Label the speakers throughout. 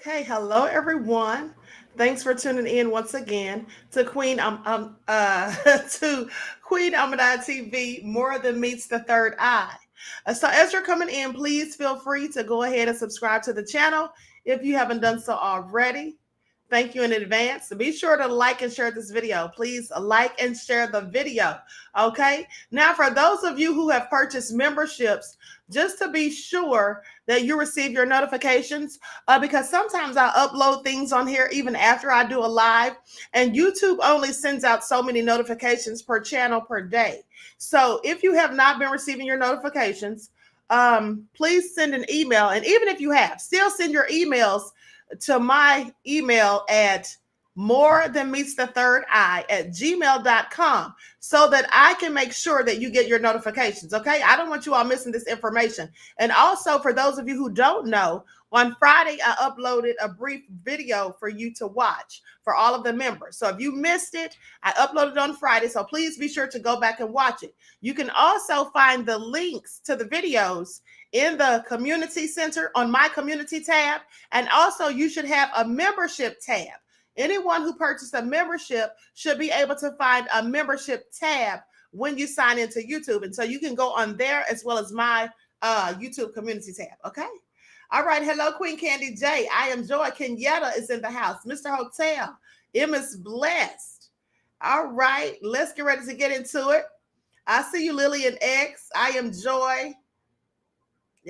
Speaker 1: Okay, hello everyone. Thanks for tuning in once again to to Queen Ahmadiyyah TV. More than meets the third eye. So as you're coming in, please feel free to go ahead and subscribe to the channel if you haven't done so already. Thank you in advance. Be sure to like and share this video. Please like and share the video. Okay. Now, for those of you who have purchased memberships, just to be sure that you receive your notifications, because sometimes I upload things on here even after I do a live, and YouTube only sends out so many notifications per channel per day. So if you have not been receiving your notifications, please send an email. And even if you have, still send your emails to my email at more than meets the third eye at gmail.com so that I can make sure that you get your notifications. Okay. I don't want you all missing this information. And also, for those of you who don't know, on Friday, I uploaded a brief video for you to watch for all of the members. So if you missed it, I uploaded on Friday. So please be sure to go back and watch it. You can also find the links to the videos in the community center on my community tab. And also, you should have a membership tab. Anyone who purchased a membership should be able to find a membership tab when you sign into YouTube. And so you can go on there as well as my YouTube community tab. Okay. All right. Hello, Queen Candy J. I am Joy. Kenyatta is in the house. Mr. Hotel. M is blessed. All right. Let's get ready to get into it. I see you, Lillian X. I am Joy.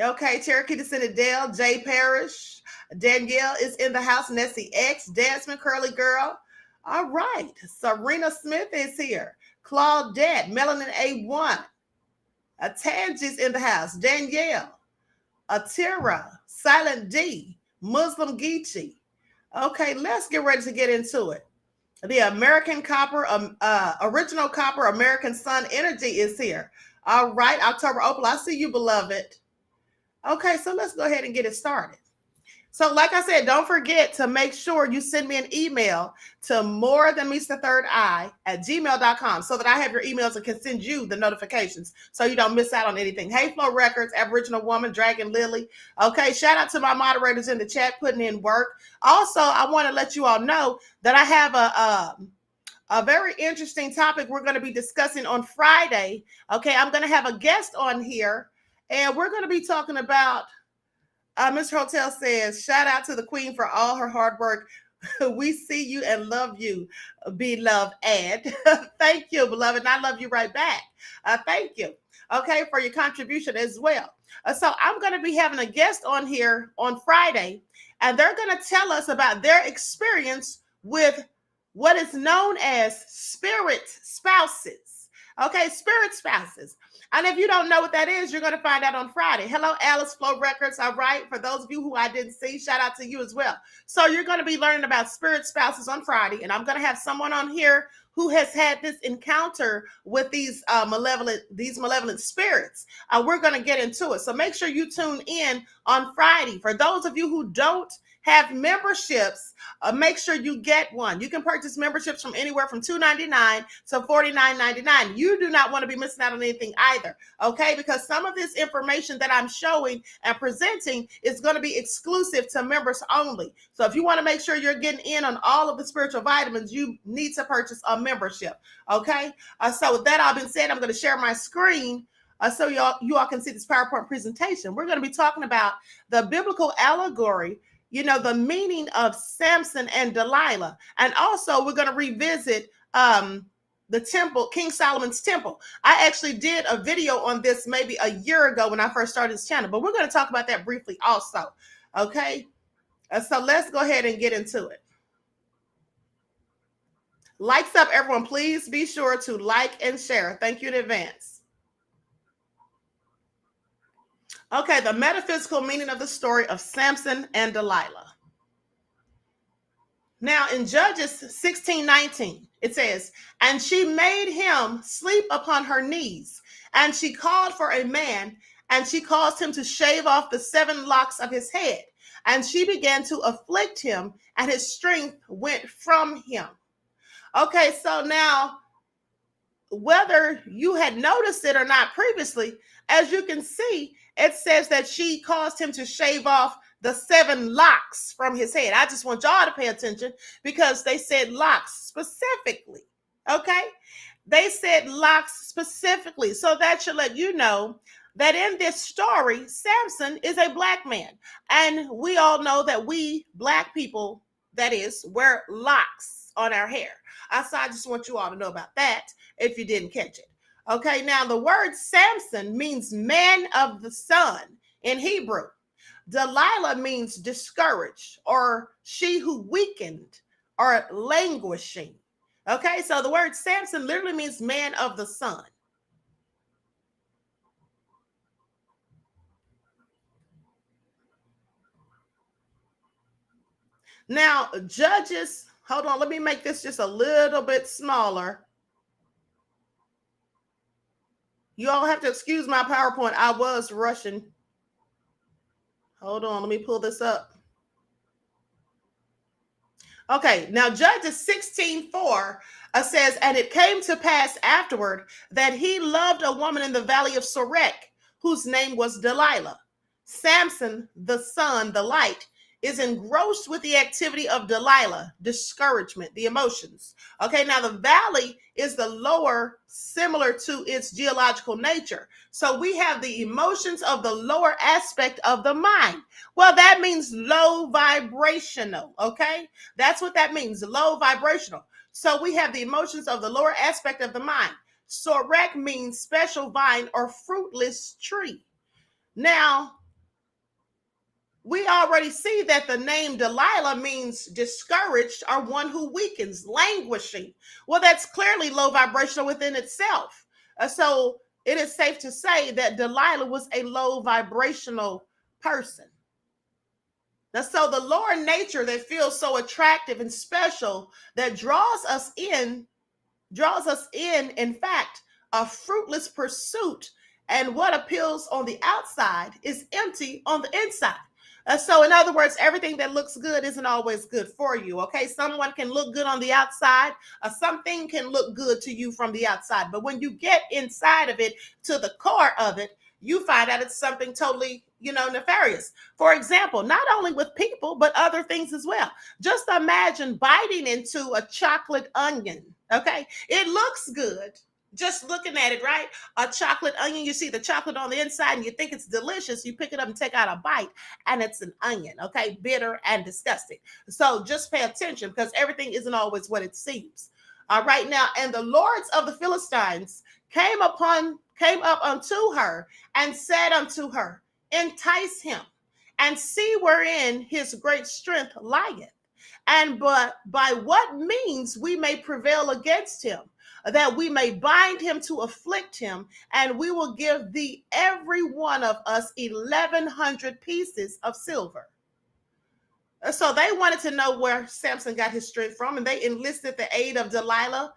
Speaker 1: Okay, Cherokee Descendant Dale, Jay Parrish, Danielle is in the house, Nessie X, Desmond, Curly Girl. All right, Serena Smith is here, Claudette, Melanin A1, Tangi's in the house, Danielle, Atira, Silent D, Muslim Geechee. Okay, let's get ready to get into it. The American Copper, Original Copper, American Sun Energy is here. All right, October Opal, I see you, beloved. Okay, so let's go ahead and get it started. So like I said, don't forget to make sure you send me an email to more than meets the third eye at gmail.com so that I have your emails and can send you the notifications so you don't miss out on anything. Hey Flow Records, Aboriginal Woman, Dragon Lily. Okay, shout out to my moderators in the chat putting in work. Also, I want to let you all know that I have a very interesting topic we're going to be discussing on Friday. Okay, I'm going to have a guest on here. And we're going to be talking about, Mr. Hotel says, shout out to the Queen for all her hard work. We see you and love you, beloved. Thank you, beloved. And I love you right back. Thank you, okay, for your contribution as well. So I'm going to be having a guest on here on Friday, and they're going to tell us about their experience with what is known as spirit spouses. Okay, spirit spouses. And if you don't know what that is, you're going to find out on Friday. Hello, Alice Flow Records. All right. For those of you who I didn't see, shout out to you as well. So you're going to be learning about spirit spouses on Friday. And I'm going to have someone on here who has had this encounter with these malevolent spirits. We're going to get into it. So make sure you tune in on Friday. For those of you who don't have memberships, make sure you get one. You can purchase memberships from anywhere from $2.99 to $49.99. You do not want to be missing out on anything either, okay? Because some of this information that I'm showing and presenting is going to be exclusive to members only. So if you want to make sure you're getting in on all of the spiritual vitamins, you need to purchase a membership, okay? So with that all being said, I'm going to share my screen so you all can see this PowerPoint presentation. We're going to be talking about the biblical allegory, you know, the meaning of Samson and Delilah. And also we're going to revisit the temple, King Solomon's temple. I actually did a video on this maybe a year ago when I first started this channel, but we're going to talk about that briefly also. Okay. So let's go ahead and get into it. Likes up, everyone. Please be sure to like and share. Thank you in advance. Okay, the metaphysical meaning of the story of Samson and Delilah. Now in Judges 16:19, it says, and she made him sleep upon her knees, and she called for a man, and she caused him to shave off the 7 locks of his head, and she began to afflict him, and his strength went from him. Okay, so now, whether you had noticed it or not previously, as you can see, it says that she caused him to shave off the 7 locks from his head. I just want y'all to pay attention because they said locks specifically. Okay? They said locks specifically. So that should let you know that in this story, Samson is a black man. And we all know that we black people, that is, wear locks on our hair. So I just want you all to know about that if you didn't catch it. Okay, now the word Samson means man of the sun in Hebrew. Delilah means discouraged or she who weakened or languishing. Okay, so the word Samson literally means man of the sun. Now, Judges, hold on, let me make this just a little bit smaller. You all have to excuse my PowerPoint. I was rushing. Hold on, let me pull this up. Okay, now Judges 16:4 says, and it came to pass afterward that he loved a woman in the valley of Sorek, whose name was Delilah. Samson, the sun, the light, is engrossed with the activity of Delilah, discouragement, the emotions. Okay, now the valley is the lower, similar to its geological nature. So we have the emotions of the lower aspect of the mind. Well, that means low vibrational. Okay, that's what that means, low vibrational. So we have the emotions of the lower aspect of the mind. Sorek means special vine or fruitless tree. Now, we already see that the name Delilah means discouraged or one who weakens, languishing. Well, that's clearly low vibrational within itself. So it is safe to say that Delilah was a low vibrational person. Now, so the lower nature that feels so attractive and special that draws us in, in fact, a fruitless pursuit. And what appeals on the outside is empty on the inside. So in other words, everything that looks good isn't always good for you. Okay, someone can look good on the outside. Something can look good to you from the outside. But when you get inside of it, to the core of it, you find out it's something totally, nefarious. For example, not only with people, but other things as well. Just imagine biting into a chocolate onion. Okay, it looks good. Just looking at it, right? A chocolate onion, you see the chocolate on the inside and you think it's delicious. You pick it up and take out a bite and it's an onion, okay? Bitter and disgusting. So just pay attention because everything isn't always what it seems. All right, now, and the lords of the Philistines came up unto her and said unto her, entice him and see wherein his great strength lieth, and but by what means we may prevail against him, that we may bind him to afflict him, and we will give thee every one of us 1,100 pieces of silver. So they wanted to know where Samson got his strength from, and they enlisted the aid of Delilah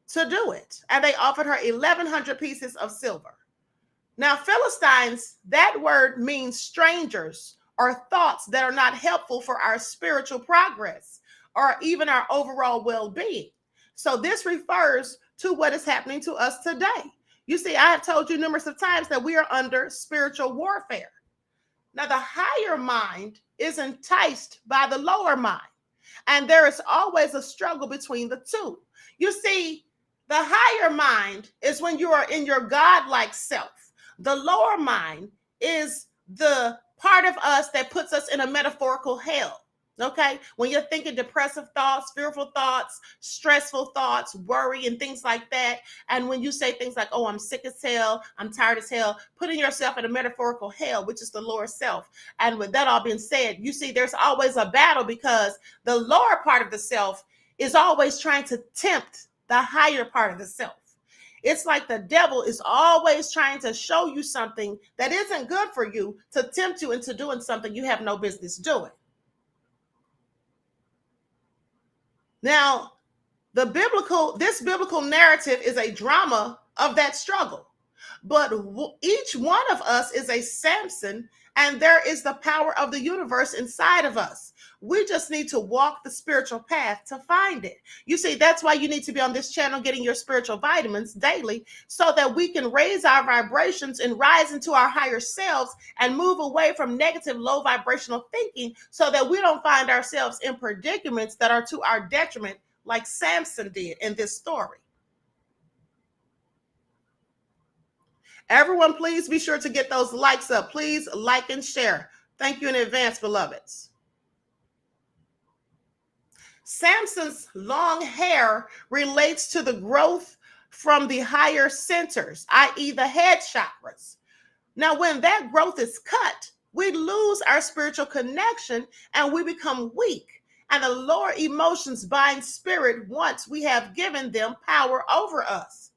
Speaker 1: to do it. And they offered her 1,100 pieces of silver. Now, Philistines, that word means strangers or thoughts that are not helpful for our spiritual progress or even our overall well-being. So this refers to what is happening to us today. You see, I have told you numerous of times that we are under spiritual warfare. Now, the higher mind is enticed by the lower mind, and there is always a struggle between the two. You see, the higher mind is when you are in your godlike self. The lower mind is the part of us that puts us in a metaphorical hell. Okay, when you're thinking depressive thoughts, fearful thoughts, stressful thoughts, worry, and things like that. And when you say things like, oh, I'm sick as hell, I'm tired as hell, putting yourself in a metaphorical hell, which is the lower self. And with that all being said, you see, there's always a battle because the lower part of the self is always trying to tempt the higher part of the self. It's like the devil is always trying to show you something that isn't good for you, to tempt you into doing something you have no business doing. Now, this biblical narrative is a drama of that struggle. But each one of us is a Samson, and there is the power of the universe inside of us. We just need to walk the spiritual path to find it. You see, that's why you need to be on this channel getting your spiritual vitamins daily so that we can raise our vibrations and rise into our higher selves and move away from negative, low vibrational thinking so that we don't find ourselves in predicaments that are to our detriment, like Samson did in this story. Everyone, please be sure to get those likes up. Please like and share. Thank you in advance, beloveds. Samson's long hair relates to the growth from the higher centers, i.e., the head chakras. Now, when that growth is cut, we lose our spiritual connection and we become weak. And the lower emotions bind spirit once we have given them power over us.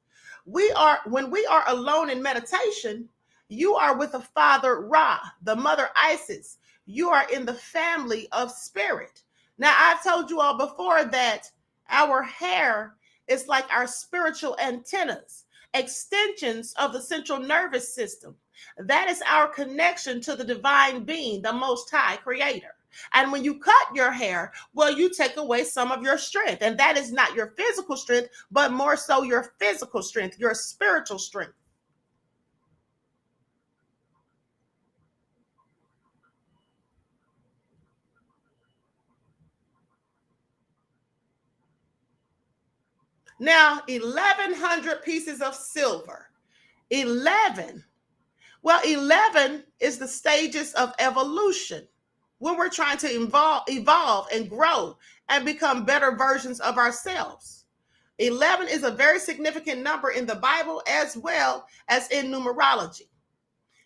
Speaker 1: When we are alone in meditation, you are with the father Ra, the mother Isis. You are in the family of spirit. Now, I've told you all before that our hair is like our spiritual antennas, extensions of the central nervous system. That is our connection to the divine being, the Most High Creator. And when you cut your hair, well, you take away some of your strength. And that is not your physical strength, but more so your physical strength, your spiritual strength. Now, 1,100 pieces of silver. 11. Well, 11 is the stages of evolution when we're trying to evolve and grow and become better versions of ourselves. 11 is a very significant number in the Bible as well as in numerology.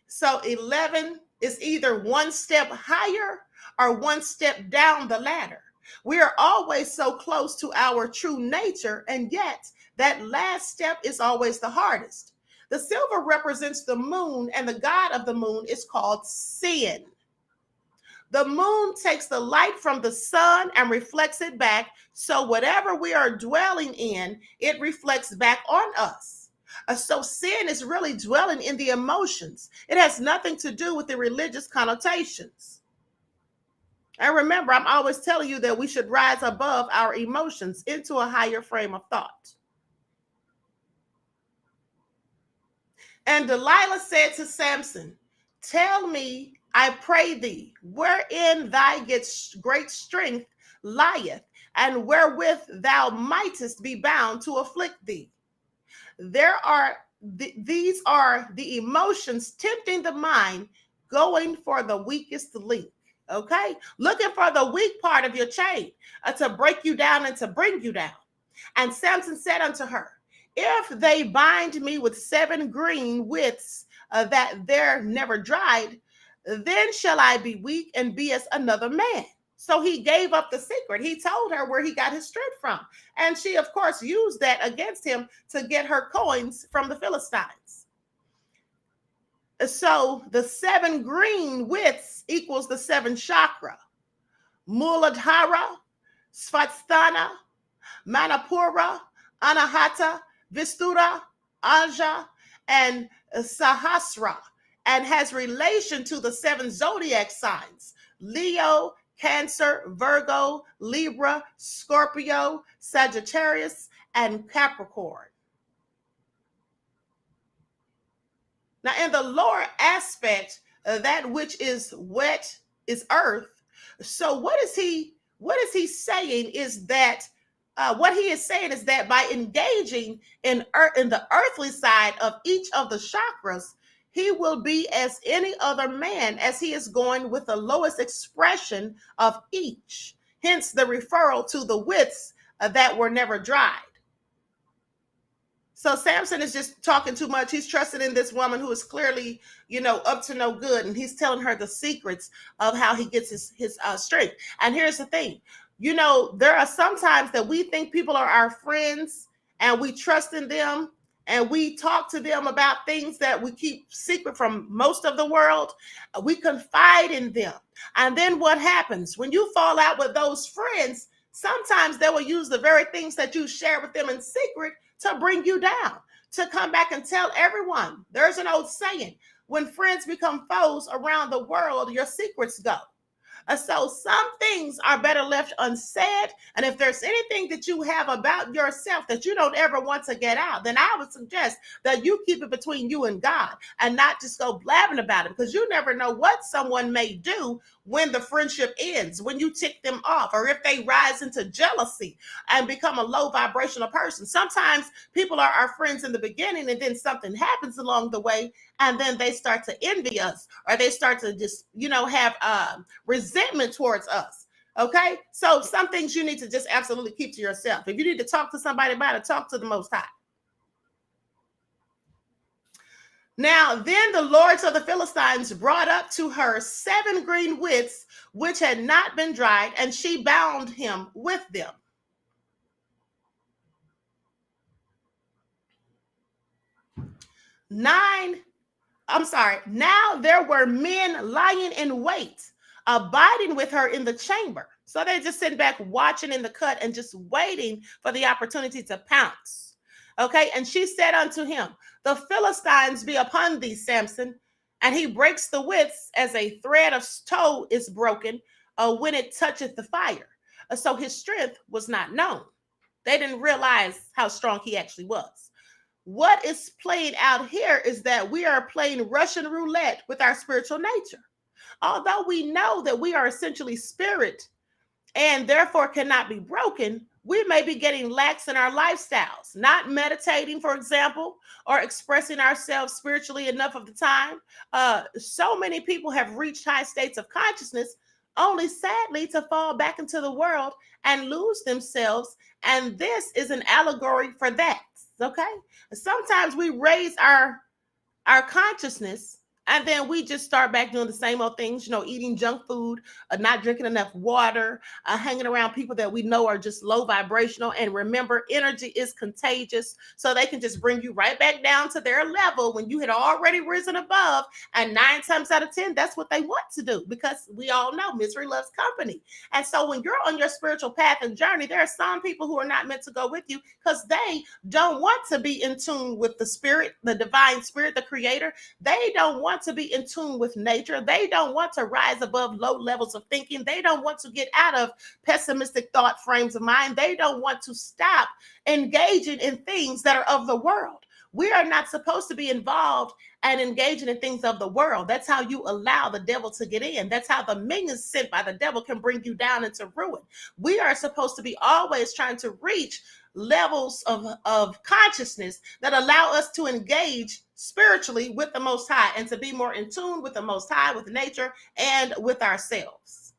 Speaker 1: So 11 is either one step higher or one step down the ladder. We are always so close to our true nature, and yet that last step is always the hardest. The silver represents the moon, and the god of the moon is called Sin. The moon takes the light from the sun and reflects it back. So whatever we are dwelling in, it reflects back on us. So sin is really dwelling in the emotions. It has nothing to do with the religious connotations. And remember, I'm always telling you that we should rise above our emotions into a higher frame of thought. And Delilah said to Samson, "Tell me, I pray thee, wherein thy great strength lieth, and wherewith thou mightest be bound to afflict thee." These are the emotions tempting the mind, going for the weakest link. Okay, looking for the weak part of your chain to break you down and to bring you down. And Samson said unto her, "If they bind me with 7 green withs that there never dried, then shall I be weak and be as another man." So he gave up the secret. He told her where he got his strength from. And she, of course, used that against him to get her coins from the Philistines. So the 7 green withs equals the 7 chakra. Muladhara, Svatsthana, Manipura, Anahata, Vistura, Aja, and Sahasra, and has relation to the 7 zodiac signs: Leo, Cancer, Virgo, Libra, Scorpio, Sagittarius, and Capricorn. Now, in the lower aspect, that which is wet is earth. So what is he saying is that what he is saying is that by engaging in the earthly side of each of the chakras, he will be as any other man, as he is going with the lowest expression of each. Hence the referral to the withs that were never dried. So Samson is just talking too much. He's trusting in this woman who is clearly, up to no good. And he's telling her the secrets of how he gets his strength. And here's the thing. There are some times that we think people are our friends and we trust in them and we talk to them about things that we keep secret from most of the world. We confide in them. And then what happens? When you fall out with those friends, sometimes they will use the very things that you share with them in secret to bring you down, to come back and tell everyone. There's an old saying, when friends become foes around the world, your secrets go. So some things are better left unsaid. And if there's anything that you have about yourself that you don't ever want to get out, then I would suggest that you keep it between you and God and not just go blabbing about it, because you never know what someone may do when the friendship ends, when you tick them off, or if they rise into jealousy and become a low vibrational person. Sometimes people are our friends in the beginning, and then something happens along the way, and then they start to envy us, or they start to just, have resentment towards us. Okay, so some things you need to just absolutely keep to yourself. If you need to talk to somebody about it, talk to the Most High. Now, then the lords of the Philistines brought up to her 7 green withs, which had not been dried, and she bound him with them. Now there were men lying in wait, abiding with her in the chamber. So they're just sitting back, watching in the cut and just waiting for the opportunity to pounce. Okay, and she said unto him, the Philistines be upon thee, Samson. And he breaks the withs as a thread of tow is broken when it toucheth the fire. So his strength was not known. They didn't realize how strong he actually was. What is played out here is that we are playing Russian roulette with our spiritual nature. Although we know that we are essentially spirit and therefore cannot be broken, we may be getting lax in our lifestyles, not meditating, for example, or expressing ourselves spiritually enough of the time. So many people have reached high states of consciousness, only sadly to fall back into the world and lose themselves. And this is an allegory for that. Okay. Sometimes we raise our consciousness, and then we just start back doing the same old things, eating junk food, not drinking enough water, hanging around people that we know are just low vibrational. And remember, energy is contagious. So they can just bring you right back down to their level when you had already risen above. And 9 times out of 10, that's what they want to do, because we all know misery loves company. And so when you're on your spiritual path and journey, there are some people who are not meant to go with you, because they don't want to be in tune with the spirit, the divine spirit, the creator. They don't want to be in tune with nature. They don't want to rise above low levels of thinking. They don't want to get out of pessimistic thought frames of mind. They don't want to stop engaging in things that are of the world. We are not supposed to be involved and engaging in things of the world. That's how you allow the devil to get in. That's how the minions sent by the devil can bring you down into ruin. We are supposed to be always trying to reach levels of consciousness that allow us to engage spiritually with the Most High and to be more in tune with the Most High, with nature, and with ourselves.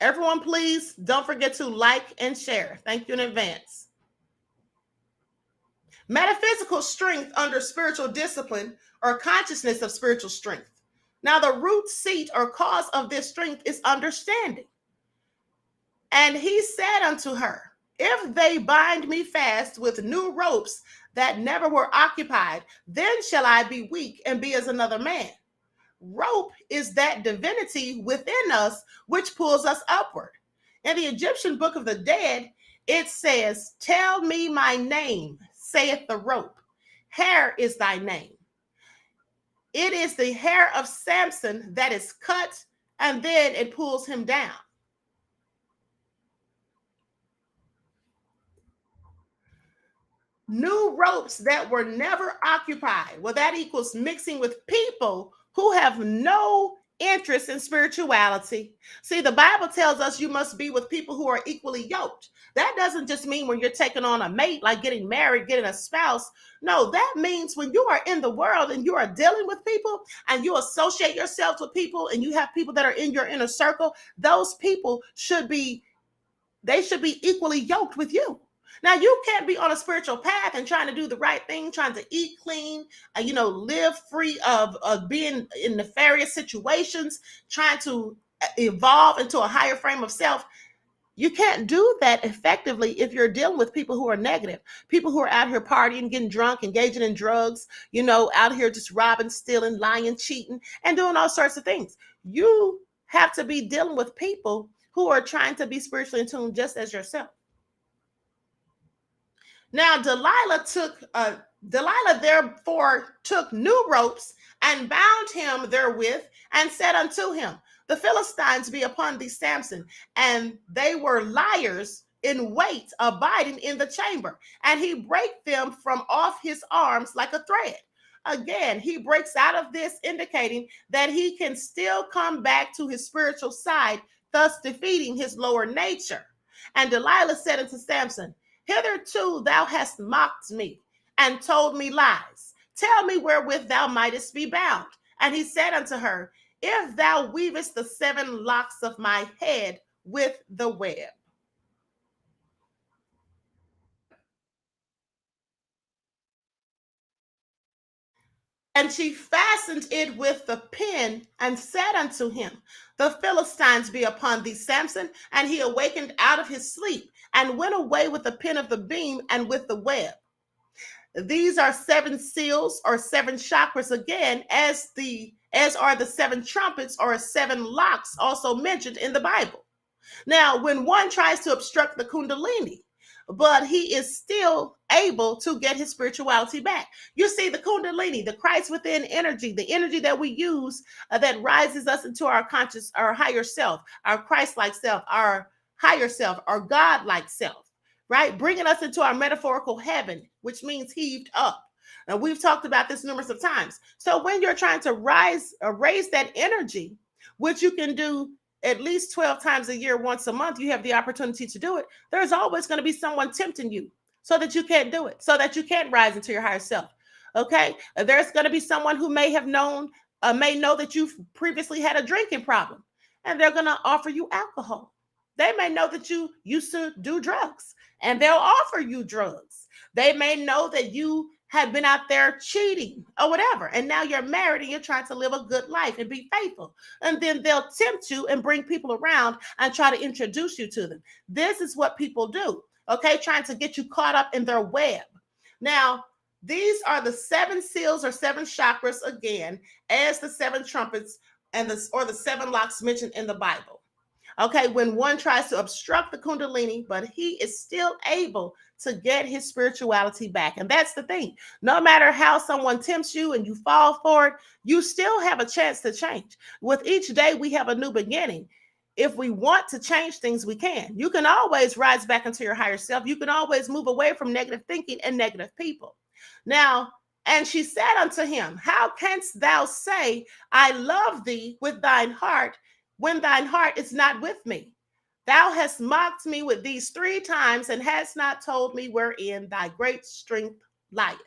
Speaker 1: Everyone, please don't forget to like and share. Thank you in advance. Metaphysical strength under spiritual discipline, or consciousness of spiritual strength. Now, the root seat or cause of this strength is understanding. And he said unto her, if they bind me fast with new ropes that never were occupied, then shall I be weak and be as another man. Rope is that divinity within us which pulls us upward. In the Egyptian Book of the Dead, it says, tell me my name, saith the rope. Hair is thy name. It is the hair of Samson that is cut, and then it pulls him down. New ropes that were never occupied. Well, that equals mixing with people who have no interest in spirituality. See, the Bible tells us you must be with people who are equally yoked. That doesn't just mean when you're taking on a mate, like getting married, getting a spouse. No, that means when you are in the world and you are dealing with people and you associate yourself with people and you have people that are in your inner circle, those people should be equally yoked with you. Now, you can't be on a spiritual path and trying to do the right thing, trying to eat clean, live free of being in nefarious situations, trying to evolve into a higher frame of self. You can't do that effectively if you're dealing with people who are negative, people who are out here partying, getting drunk, engaging in drugs, out here just robbing, stealing, lying, cheating, and doing all sorts of things. You have to be dealing with people who are trying to be spiritually in tune just as yourself. Now, Delilah therefore took new ropes and bound him therewith and said unto him, the Philistines be upon thee, Samson, and they were liars in wait, abiding in the chamber, and he brake them from off his arms like a thread. Again, he breaks out of this, indicating that he can still come back to his spiritual side, thus defeating his lower nature. And Delilah said unto Samson, hitherto thou hast mocked me and told me lies. Tell me wherewith thou mightest be bound. And he said unto her, if thou weavest the 7 locks of my head with the web. And she fastened it with the pin and said unto him, the Philistines be upon thee, Samson. And he awakened out of his sleep and went away with the pin of the beam and with the web. These are 7 seals or 7 chakras again, as are the 7 trumpets or 7 locks also mentioned in the Bible. Now, when one tries to obstruct the Kundalini, but he is still able to get his spirituality back. You see, the Kundalini, the Christ within energy, the energy that we use that rises us into our conscious, our higher self, our Christ-like self, our higher self, our God-like self, right? Bringing us into our metaphorical heaven, which means heaved up. And we've talked about this numerous of times. So when you're trying to raise that energy, which you can do at least 12 times a year, once a month, you have the opportunity to do it. There's always going to be someone tempting you so that you can't do it, so that you can't rise into your higher self. Okay. There's going to be someone who may know that you've previously had a drinking problem, and they're going to offer you alcohol. They may know that you used to do drugs, and they'll offer you drugs. They may know that you have been out there cheating or whatever, and now you're married and you're trying to live a good life and be faithful. And then they'll tempt you and bring people around and try to introduce you to them. This is what people do, okay? Trying to get you caught up in their web. Now, these are the 7 seals or 7 chakras again, as the 7 trumpets and the 7 locks mentioned in the Bible. Okay, when one tries to obstruct the Kundalini, but he is still able to get his spirituality back. And that's the thing. No matter how someone tempts you and you fall for it, you still have a chance to change. With each day, we have a new beginning. If we want to change things, we can. You can always rise back into your higher self. You can always move away from negative thinking and negative people. Now, and she said unto him, how canst thou say, I love thee with thine heart, when thine heart is not with me? Thou hast mocked me with these 3 times and hast not told me wherein thy great strength lieth.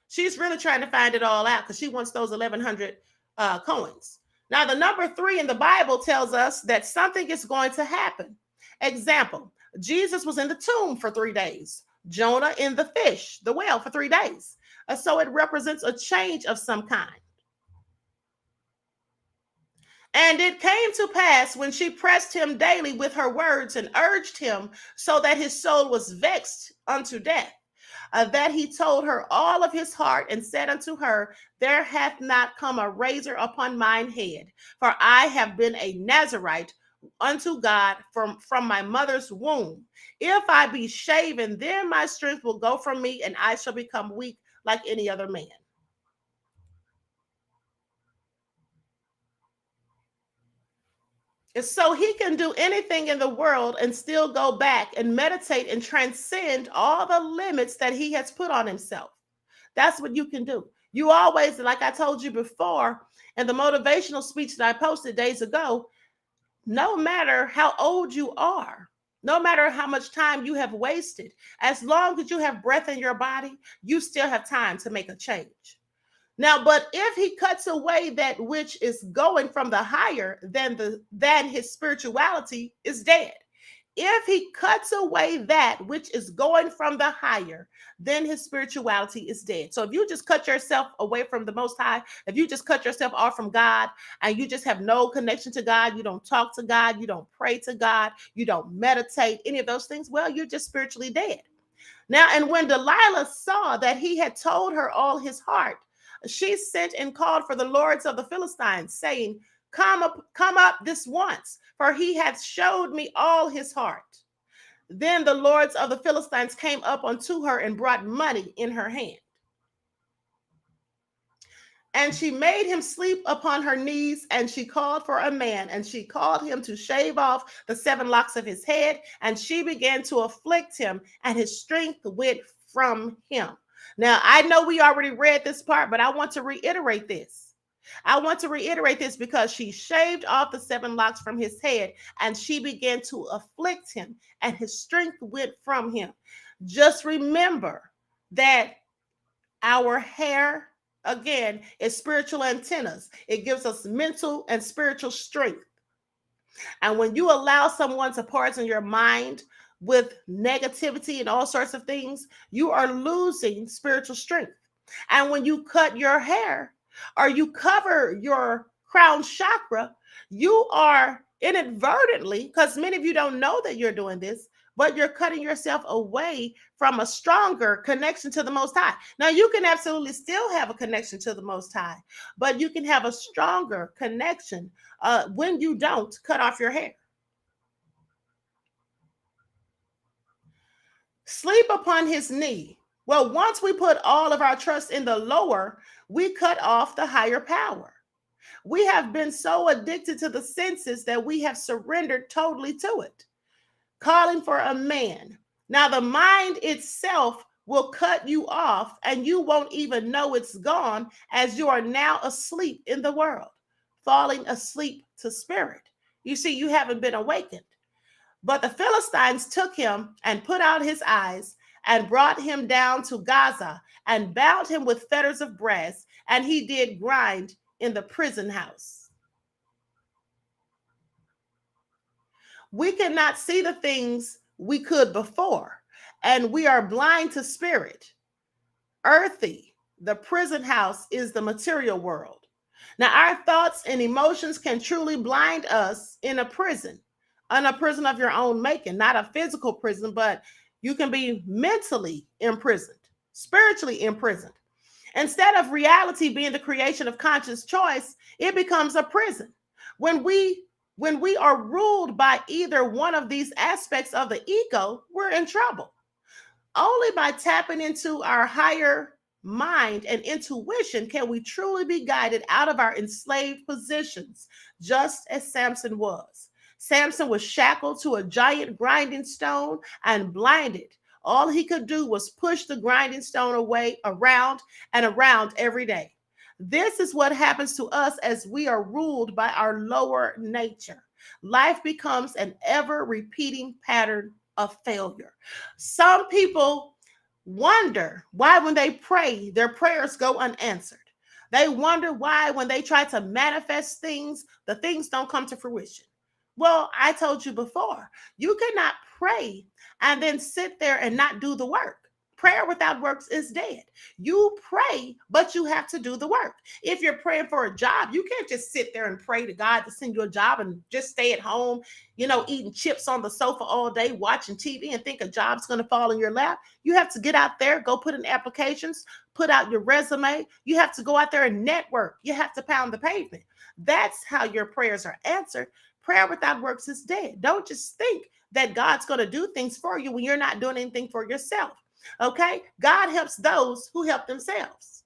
Speaker 1: She's really trying to find it all out because she wants those 1,100 coins. Now, the number 3 in the Bible tells us that something is going to happen. Example, Jesus was in the tomb for 3 days. Jonah in the fish, the whale, for 3 days. So it represents a change of some kind. And it came to pass when she pressed him daily with her words and urged him so that his soul was vexed unto death, that he told her all of his heart and said unto her, there hath not come a razor upon mine head, for I have been a Nazarite unto God from my mother's womb. If I be shaven, then my strength will go from me, and I shall become weak like any other man. So he can do anything in the world and still go back and meditate and transcend all the limits that he has put on himself. That's what you can do. You always, like I told you before, in the motivational speech that I posted days ago, no matter how old you are, no matter how much time you have wasted, as long as you have breath in your body, you still have time to make a change. Now, but if he cuts away that which is going from the higher, then his spirituality is dead. If he cuts away that which is going from the higher, then his spirituality is dead. So if you just cut yourself away from the Most High, if you just cut yourself off from God and you just have no connection to God, you don't talk to God, you don't pray to God, you don't meditate, any of those things, well, you're just spiritually dead. Now, and when Delilah saw that he had told her all his heart, she sent and called for the lords of the Philistines, saying, come up this once, for he hath showed me all his heart. Then the lords of the Philistines came up unto her and brought money in her hand. And she made him sleep upon her knees, and she called for a man, and she called him to shave off the 7 locks of his head, and she began to afflict him, and his strength went from him. Now, I know we already read this part, but I want to reiterate this. I want to reiterate this because she shaved off the 7 locks from his head, and she began to afflict him, and his strength went from him. Just remember that our hair, again, is spiritual antennas. It gives us mental and spiritual strength. And when you allow someone to poison your mind with negativity and all sorts of things, you are losing spiritual strength. And when you cut your hair or you cover your crown chakra, you are inadvertently, because many of you don't know that you're doing this, but you're cutting yourself away from a stronger connection to the Most High. Now, you can absolutely still have a connection to the Most High, but you can have a stronger connection when you don't cut off your hair. Sleep upon his knee. Well, once we put all of our trust in the lower, we cut off the higher power. We have been so addicted to the senses that we have surrendered totally to it. Calling for a man. Now, the mind itself will cut you off, and you won't even know it's gone, as you are now asleep in the world, falling asleep to spirit. You see, you haven't been awakened. But the Philistines took him and put out his eyes and brought him down to Gaza and bound him with fetters of brass, and he did grind in the prison house. We cannot see the things we could before, and we are blind to spirit. Earthy, the prison house, is the material world. Now, our thoughts and emotions can truly blind us in a prison of your own making, not a physical prison, but you can be mentally imprisoned, spiritually imprisoned. Instead of reality being the creation of conscious choice, it becomes a prison. When we are ruled by either one of these aspects of the ego, we're in trouble. Only by tapping into our higher mind and intuition can we truly be guided out of our enslaved positions, just as Samson was. Samson was shackled to a giant grinding stone and blinded. All he could do was push the grinding stone away, around and around every day. This is what happens to us as we are ruled by our lower nature. Life becomes an ever-repeating pattern of failure. Some people wonder why when they pray, their prayers go unanswered. They wonder why when they try to manifest things, the things don't come to fruition. Well, I told you before, you cannot pray and then sit there and not do the work. Prayer without works is dead. You pray, but you have to do the work. If you're praying for a job, you can't just sit there and pray to God to send you a job and just stay at home, eating chips on the sofa all day, watching TV, and think a job's going to fall in your lap. You have to get out there, go put in applications, put out your resume. You have to go out there and network. You have to pound the pavement. That's how your prayers are answered. Prayer without works is dead. Don't just think that God's going to do things for you when you're not doing anything for yourself. Okay? God helps those who help themselves.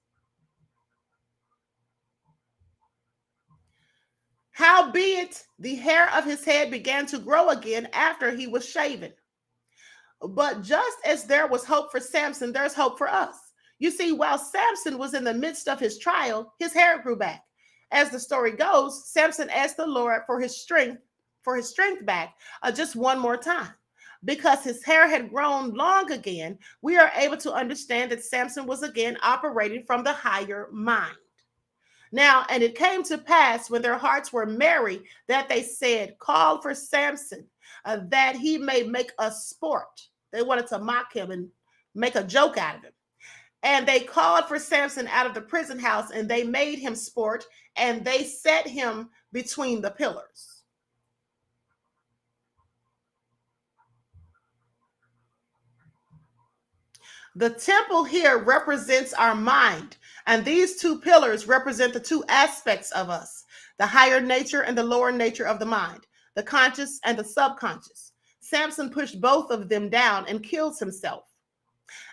Speaker 1: Howbeit, the hair of his head began to grow again after he was shaven. But just as there was hope for Samson, there's hope for us. You see, while Samson was in the midst of his trial, his hair grew back. As the story goes, Samson asked the Lord for his strength back just one more time. Because his hair had grown long again, we are able to understand that Samson was again operating from the higher mind. Now, and it came to pass when their hearts were merry that they said, call for Samson, that he may make us sport. They wanted to mock him and make a joke out of him. And they called for Samson out of the prison house, and they made him sport, and they set him between the pillars. The temple here represents our mind, and these two pillars represent the two aspects of us, the higher nature and the lower nature of the mind, the conscious and the subconscious. Samson pushed both of them down and kills himself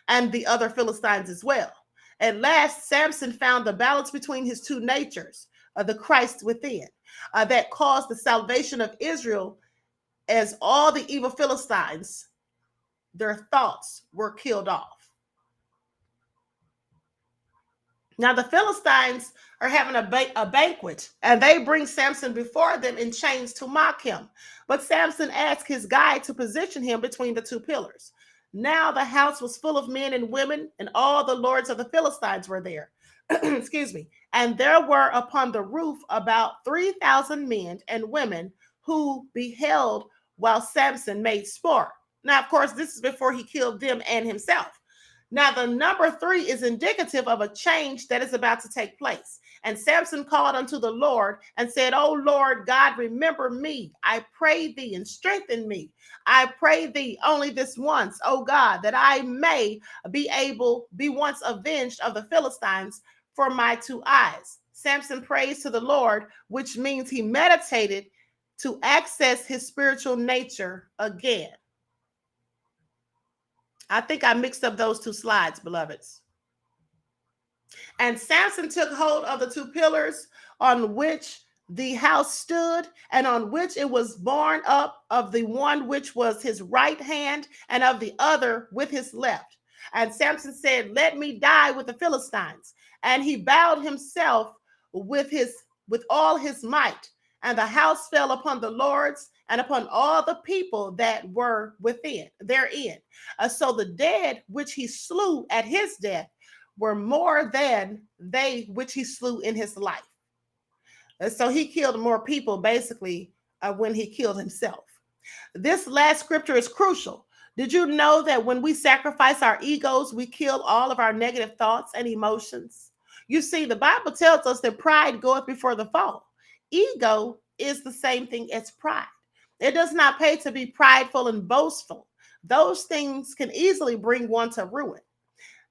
Speaker 1: and the other Philistines as well. At last, Samson found the balance between his two natures, the Christ within, that caused the salvation of Israel as all the evil Philistines, their thoughts were killed off. Now the Philistines are having a banquet, and they bring Samson before them in chains to mock him. But Samson asked his guide to position him between the two pillars. Now the house was full of men and women, and all the lords of the Philistines were there. Excuse me. And there were upon the roof about 3,000 men and women who beheld while Samson made sport. Now, of course, this is before he killed them and himself. Now, the number 3 is indicative of a change that is about to take place. And Samson called unto the Lord and said, O Lord God, remember me. I pray thee and strengthen me. I pray thee only this once, O God, that I may be once avenged of the Philistines for my 2 eyes. Samson prays to the Lord, which means he meditated to access his spiritual nature again. I think I mixed up those 2 slides, beloveds. And Samson took hold of the 2 pillars on which the house stood, and on which it was borne up, of the one which was his right hand, and of the other with his left. And Samson said, let me die with the Philistines. And he bowed himself with all his might. And the house fell upon the lords and upon all the people that were therein. So the dead which he slew at his death were more than they which he slew in his life. So he killed more people basically when he killed himself. This last scripture is crucial. Did you know that when we sacrifice our egos, we kill all of our negative thoughts and emotions? You see, the Bible tells us that pride goeth before the fall. Ego is the same thing as pride. It does not pay to be prideful and boastful. Those things can easily bring one to ruin.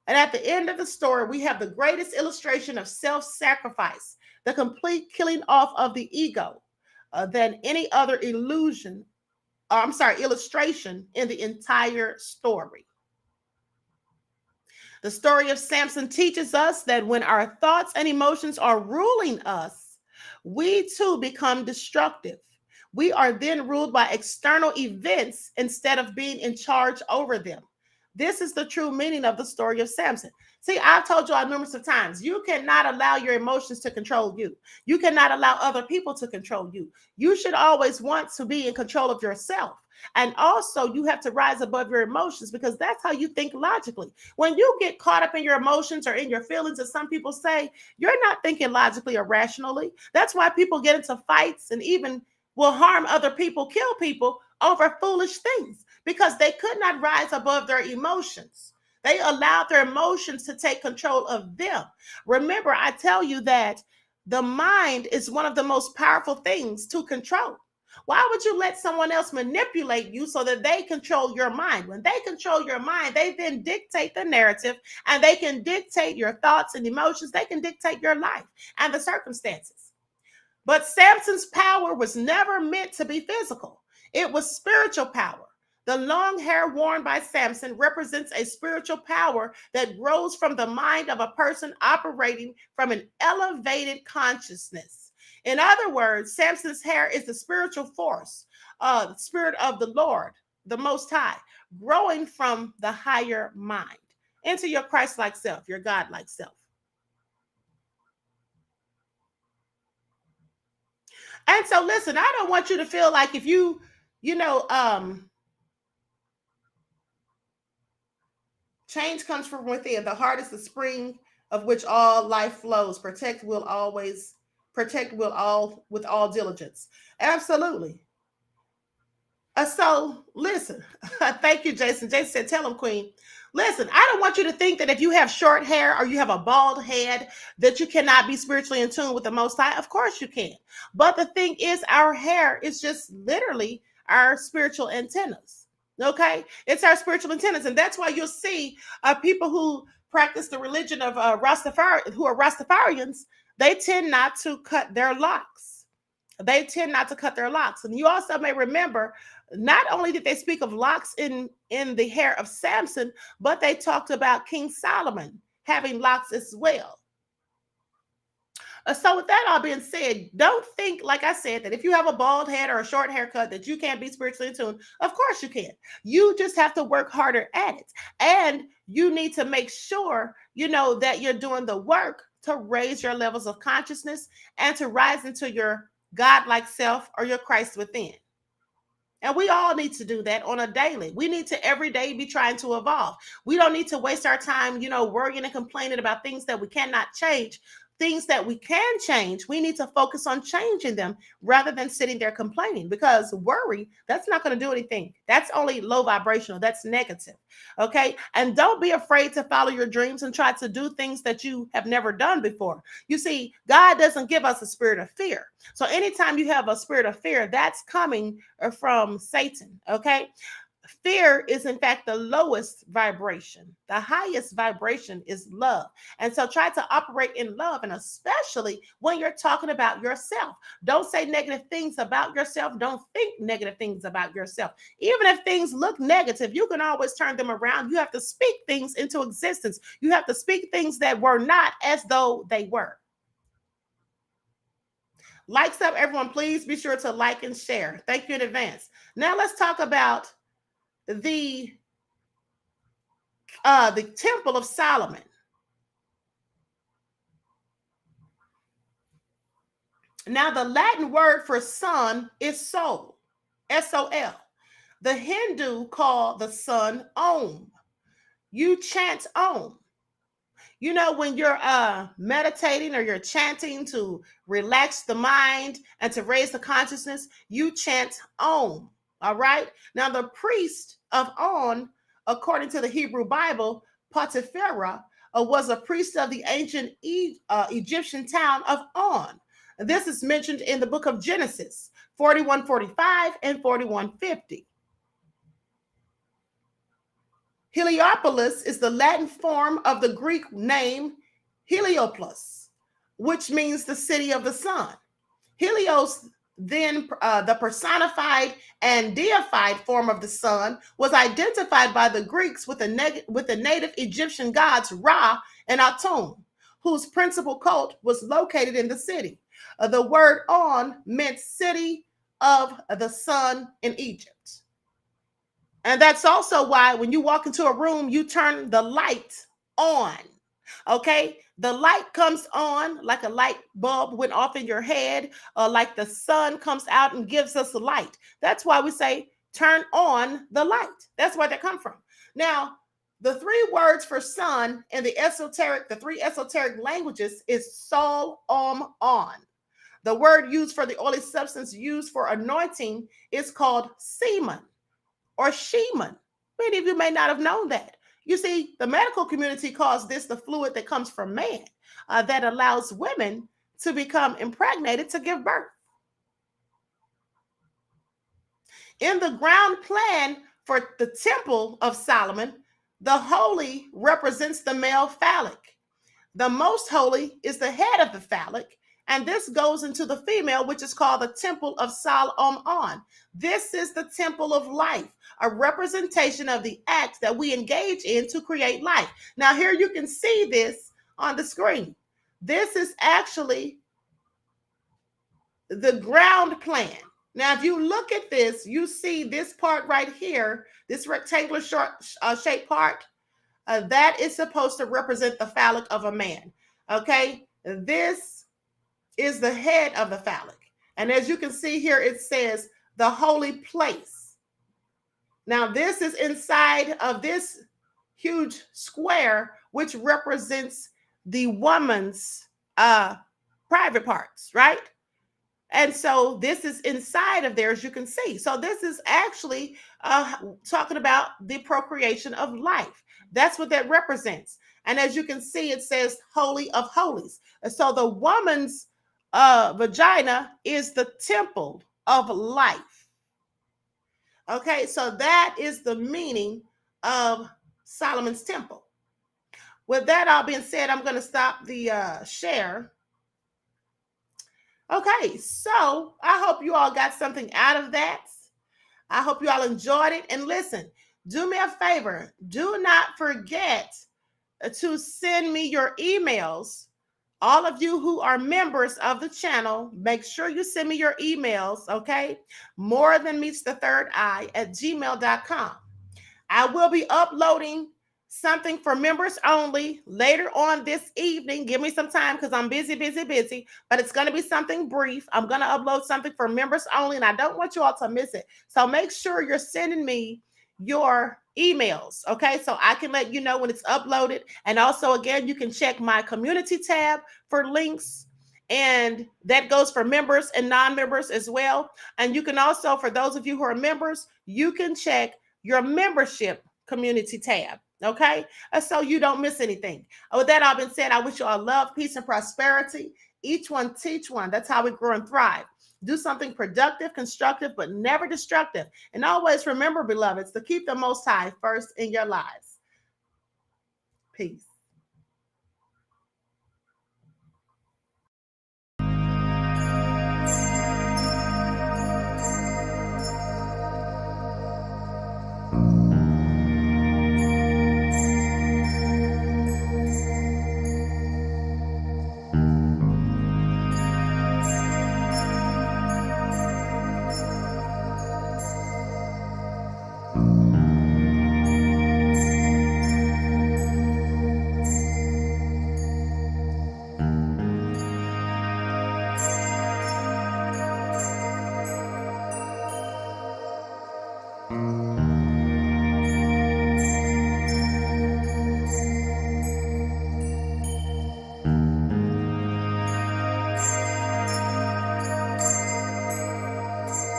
Speaker 1: And at the end of the story, we have the greatest illustration of self-sacrifice, the complete killing off of the ego than any other illustration in the entire story. The story of Samson teaches us that when our thoughts and emotions are ruling us, we too become destructive. We are then ruled by external events instead of being in charge over them. This is the true meaning of the story of Samson. See, I've told you all numerous of times, you cannot allow your emotions to control you. You cannot allow other people to control you. You should always want to be in control of yourself. And also, you have to rise above your emotions, because that's how you think logically. When you get caught up in your emotions or in your feelings, as some people say, you're not thinking logically or rationally. That's why people get into fights and even will harm other people, kill people over foolish things, because they could not rise above their emotions. They allowed their emotions to take control of them. Remember, I tell you that the mind is one of the most powerful things to control. Why would you let someone else manipulate you so that they control your mind? When they control your mind, they then dictate the narrative, and they can dictate your thoughts and emotions. They can dictate your life and the circumstances. But Samson's power was never meant to be physical. It was spiritual power. The long hair worn by Samson represents a spiritual power that grows from the mind of a person operating from an elevated consciousness. In other words, Samson's hair is the spiritual force, the spirit of the Lord, the Most High, growing from the higher mind into your Christ-like self, your God-like self. And so, listen, I don't want you to feel like if change comes from within. The heart is the spring of which all life flows. Protect will all with all diligence. Absolutely. So listen, thank you, Jason. Jason said, tell him, Queen. Listen, I don't want you to think that if you have short hair or you have a bald head, that you cannot be spiritually in tune with the Most High. Of course you can. But the thing is, our hair is just literally our spiritual antennas. Okay? It's our spiritual antennas. And that's why you'll see people who practice the religion of who are Rastafarians, they tend not to cut their locks. They tend not to cut their locks. And you also may remember, not only did they speak of locks in the hair of Samson, but they talked about King Solomon having locks as well. So with that all being said, don't think, like I said, that if you have a bald head or a short haircut that you can't be spiritually in tune. Of course you can. You just have to work harder at it. And you need to make sure, that you're doing the work to raise your levels of consciousness and to rise into your God-like self or your Christ within. And we all need to do that on a daily. We need to every day be trying to evolve. We don't need to waste our time, worrying and complaining about things that we cannot change. Things that we can change, we need to focus on changing them rather than sitting there complaining, because worry, that's not going to do anything. That's only low vibrational. That's negative. Okay. And don't be afraid to follow your dreams and try to do things that you have never done before. You see, God doesn't give us a spirit of fear. So anytime you have a spirit of fear, that's coming from Satan. Okay. Fear is, in fact, the lowest vibration. The highest vibration is love. And so try to operate in love, and especially when you're talking about yourself. Don't say negative things about yourself. Don't think negative things about yourself. Even if things look negative, you can always turn them around. You have to speak things into existence. You have to speak things that were not as though they were. Likes up, everyone. Please be sure to like and share. Thank you in advance. Now let's talk about the Temple of Solomon. Now, the Latin word for sun is sol, S-O-L. The Hindu call the sun Om. You chant Om. When you're meditating or you're chanting to relax the mind and to raise the consciousness, you chant Om. All right. Now, the priest of On, according to the Hebrew Bible, Potipharah, was a priest of the ancient Egyptian town of On. This is mentioned in the book of Genesis 41:45 and 41:50. Heliopolis is the Latin form of the Greek name Heliopolis, which means the city of the sun. Helios, then the personified and deified form of the sun, was identified by the Greeks with the native Egyptian gods Ra and Atum, whose principal cult was located in the city. The word On meant city of the sun in Egypt. And that's also why when you walk into a room, you turn the light on. Okay, the light comes on like a light bulb went off in your head, like the sun comes out and gives us light. That's why we say turn on the light. That's where they come from. Now, the three words for sun in the three esoteric languages is sol, om, on. The word used for the oily substance used for anointing is called semen or shemen. Many of you may not have known that. You see, the medical community calls this the fluid that comes from man that allows women to become impregnated to give birth. In the ground plan for the Temple of Solomon, the holy represents the male phallic. The most holy is the head of the phallic, and this goes into the female, which is called the Temple of Solomon. This is the temple of life, a representation of the acts that we engage in to create life. Now, here you can see this on the screen. This is actually the ground plan. Now, if you look at this, you see this part right here, this rectangular shaped part, that is supposed to represent the phallic of a man. Okay, this is the head of the phallic. And as you can see here, it says the holy place. Now, this is inside of this huge square, which represents the woman's private parts, right? And so this is inside of there, as you can see. So this is actually talking about the procreation of life. That's what that represents. And as you can see, it says Holy of Holies. And so the woman's vagina is the temple of life. Okay, so that is the meaning of Solomon's temple. With that all being said, I'm going to stop the share. Okay, so I hope you all got something out of that. I hope you all enjoyed it. And listen, do me a favor. Do not forget to send me your emails. All of you who are members of the channel, make sure you send me your emails, okay? More than meets the third eye at gmail.com. I will be uploading something for members only later on this evening. Give me some time because I'm busy, but it's going to be something brief. I'm going to upload something for members only, and I don't want you all to miss it. So make sure you're sending me your emails, okay? So I can let you know when it's uploaded. And also, again, you can check my community tab for links. And that goes for members and non-members as well. And you can also, for those of you who are members, you can check your membership community tab, okay? So you don't miss anything. With that all been said, I wish you all love, peace, and prosperity. Each one teach one. That's how we grow and thrive. Do something productive, constructive, but never destructive. And always remember, beloveds, to keep the Most High first in your lives. Peace.